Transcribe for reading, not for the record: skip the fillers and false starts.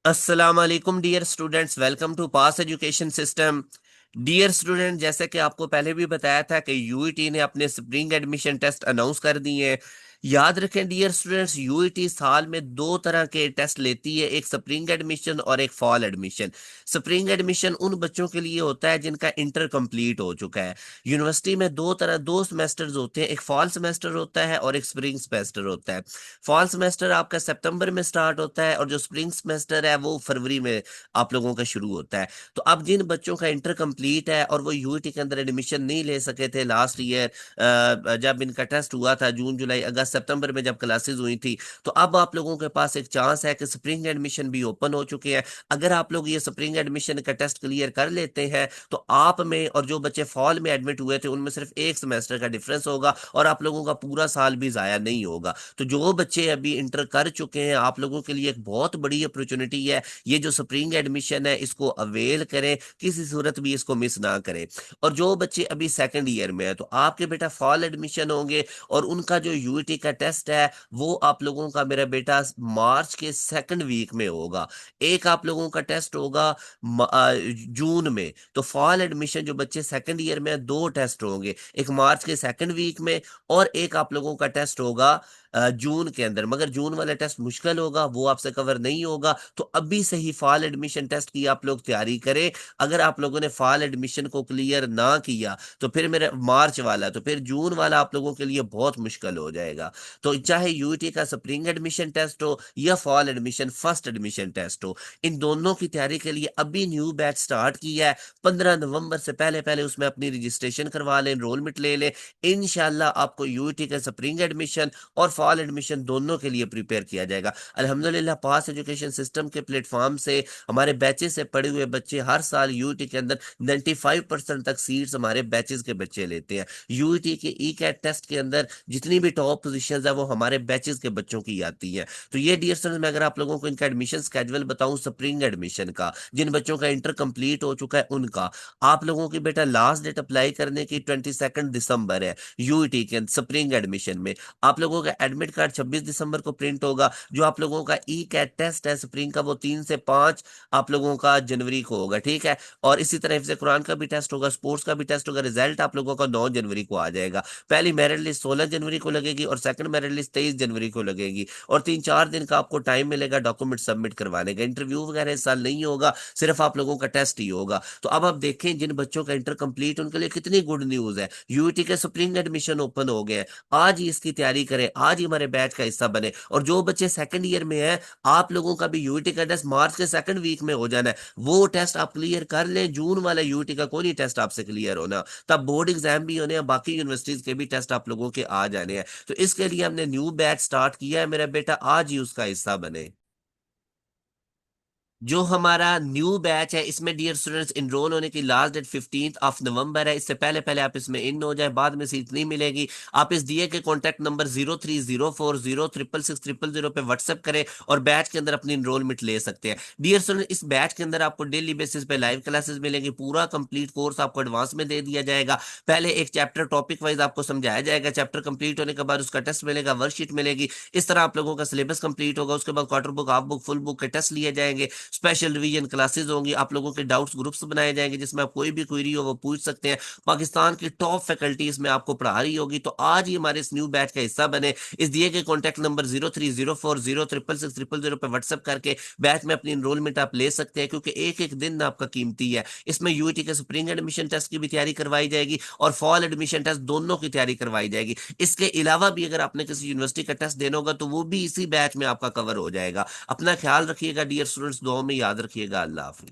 अस्सलाम वालेकुम dear students, welcome to pass education system. Dear student, जैसे कि आपको पहले भी बताया था कि यूईटी ने अपने स्प्रिंग एडमिशन टेस्ट अनाउंस कर दिए हैं। याद रखें डियर स्टूडेंट्स, यूईटी साल में दो तरह के टेस्ट लेती है, एक स्प्रिंग एडमिशन और एक फॉल एडमिशन। स्प्रिंग एडमिशन उन बच्चों के लिए होता है जिनका इंटर कंप्लीट हो चुका है। यूनिवर्सिटी में दो सेमेस्टर्स होते हैं, एक फॉल सेमेस्टर होता है और एक स्प्रिंग सेमेस्टर होता है। फॉल सेमेस्टर आपका सितंबर में स्टार्ट होता है और जो स्प्रिंग सेमेस्टर है वो फरवरी में आप लोगों का शुरू होता है। तो अब जिन बच्चों का इंटर कंप्लीट है और वो यूईटी के अंदर एडमिशन नहीं ले सके थे लास्ट ईयर, जब इनका टेस्ट हुआ था जून जुलाई अगस्त सितंबर में जब क्लासेस हुई थी, तो अब आप लोगों के पास एक चांस है कि स्प्रिंग एडमिशन भी ओपन हो चुके हैं। अगर आप लोग ये स्प्रिंग एडमिशन का टेस्ट क्लियर कर लेते हैं तो आप में और जो बच्चे फॉल में एडमिट हुए थे उनमें सिर्फ एक सेमेस्टर का डिफरेंस होगा और आप लोगों का पूरा साल भी जाया नहीं होगा। तो जो बच्चे अभी इंटर कर चुके हैं, आप लोगों के लिए एक बहुत बड़ी अपॉर्चुनिटी है। ये जो स्प्रिंग एडमिशन है इसको अवेल करें, किसी सूरत भी इसको मिस ना करें। और जो बच्चे अभी सेकंड ईयर में है तो आपके बेटा फॉल एडमिशन होंगे और उनका जो यूईटी का टेस्ट है वो आप लोगों का मेरा बेटा मार्च के सेकंड वीक में होगा। एक आप लोगों का टेस्ट होगा जून में। तो फॉल एडमिशन जो बच्चे सेकंड ईयर में है, दो टेस्ट होंगे, एक मार्च के सेकंड वीक में और एक आप लोगों का टेस्ट होगा जून के अंदर। मगर जून वाला टेस्ट मुश्किल होगा, वो आपसे कवर नहीं होगा। तो अभी से ही फॉल एडमिशन टेस्ट की आप लोग तैयारी करें। अगर आप लोगों ने फॉल एडमिशन को क्लियर ना किया तो फिर मेरा मार्च वाला, तो फिर जून वाला आप लोगों के लिए बहुत मुश्किल हो जाएगा। तो चाहे यूईटी का स्प्रिंग एडमिशन टेस्ट हो या fall admission first admission test हो, इन दोनों की तैयारी के लिए अभी न्यू बैच स्टार्ट किया है। 15 नवंबर से पहले पहले उसमें अपनी रजिस्ट्रेशन करवा लें, एनरोलमेंट ले लें। इंशाल्लाह आपको यूईटी का स्प्रिंग एडमिशन और फॉल एडमिशन दोनों के लिए प्रिपेयर किया जाएगा। अल्हम्दुलिल्लाह पास एजुकेशन सिस्टम के प्लेटफॉर्म से हमारे बैचेस से पढ़े हुए बच्चे हर साल यूईटी के अंदर 95% तक सीट्स हमारे बैचेस के बच्चे लेते हैं। यूईटी के ई कैट टेस्ट के अंदर जितनी भी टॉप पोजीशंस है वो हमारे बैचेस के बच्चों की आती है। तो ये डियर स्टूडेंट्स, मैं अगर आप लोगों को इनका एडमिशन स्केड्यूल बताऊं स्प्रिंग एडमिशन का, जिन बच्चों का इंटर कंप्लीट हो चुका है उनका, आप लोगों की बेटा लास्ट डेट अप्लाई करने की 22 दिसंबर है। यूईटी के स्प्रिंग एडमिशन में आप लोगों का एडमिट कार्ड 26 दिसंबर को प्रिंट होगा। जो आप लोगों का ई कैट टेस्ट है स्प्रिंग का वो 3 से 5 आप लोगों का जनवरी को होगा, ठीक है। और इसी तरह हिफ्ज़ कुरान का भी टेस्ट होगा, स्पोर्ट्स का भी टेस्ट होगा। रिजल्ट आप लोगों का 9 जनवरी को आ जाएगा। पहली मेरिट लिस्ट 16 जनवरी को लगेगी और सेकंड मेरिट लिस्ट 23 जनवरी को लगेगी। और 3-4 दिन का आपको टाइम मिलेगा डॉक्यूमेंट सबमिट करवाने का। इंटरव्यू वगैरह इस साल नहीं होगा, सिर्फ आप लोगों का टेस्ट ही होगा। तो अब आप देखें जिन बच्चों का इंटर कंप्लीट उनके लिए कितनी गुड न्यूज है, यूईटी के स्प्रिंग एडमिशन ओपन हो गए हैं। आज ही इसकी तैयारी करें, आज ही हमारे बैच का हिस्सा बने। और जो बच्चे सेकंड ईयर में हैं, आप लोगों का भी यूईटी का टेस्ट मार्च के सेकंड वीक में हो जाना है। वो टेस्ट आप क्लियर कर लें, जून वाला यूईटी का कोई नहीं टेस्ट आपसे क्लियर होना, तब बोर्ड एग्जाम भी होने हैं, बाकी यूनिवर्सिटीज के भी टेस्ट आप लोगों के आ जाने हैं। तो इसके लिए हमने न्यू बैच स्टार्ट किया है, मेरा बेटा आज ही उसका हिस्सा बने। जो हमारा न्यू बैच है इसमें डियर स्टूडेंट्स इनरोल होने की लास्ट डेट 15 नवंबर है। इससे पहले पहले आप इसमें इन हो जाए, बाद में सीट नहीं मिलेगी। आप इस दिए के कॉन्टैक्ट नंबर 0304066600 पे व्हाट्सएप करें और बैच के अंदर अपनी इनरोलमेंट ले सकते हैं। डियर स्टूडेंट, इस बैच के अंदर आपको डेली बेसिस पे लाइव क्लासेस मिलेंगी, पूरा कंप्लीट कोर्स आपको एडवांस में दे दिया जाएगा। पहले एक चैप्टर टॉपिक वाइज आपको समझाया जाएगा, चैप्टर कंप्लीट होने के बाद उसका टेस्ट मिलेगा, वर्कशीट मिलेगी। इस तरह आप लोगों का सिलेबस कंप्लीट होगा। उसके बाद quarter book, half book, full book के टेस्ट लिए जाएंगे। स्पेशल रिवीजन क्लासेस होंगी, आप लोगों के डाउट्स ग्रुप्स बनाए जाएंगे जिसमें आप कोई भी क्वेरी हो वो पूछ सकते हैं। पाकिस्तान की टॉप फैकल्टी इसमें आपको पढ़ा रही होगी। तो आज ही हमारे इस न्यू बैच का हिस्सा बने। इस दिए गए कॉन्टैक्ट नंबर 0304066600 पे व्हाट्सएप करके बैच में अपनी इनरोलमेंट आप ले सकते हैं, क्योंकि एक एक दिन आपका कीमती है। इसमें यूईटी के स्प्रिंग एडमिशन टेस्ट की भी तैयारी करवाई जाएगी और फॉल एडमिशन टेस्ट दोनों की तैयारी करवाई जाएगी। इसके अलावा भी अगर आपने किसी यूनिवर्सिटी का टेस्ट देना होगा तो वो भी इसी बैच में आपका कवर हो जाएगा। अपना ख्याल रखिएगा डियर स्टूडेंट्स, दुआओं में याद रखिएगा। अल्लाह हाफिज।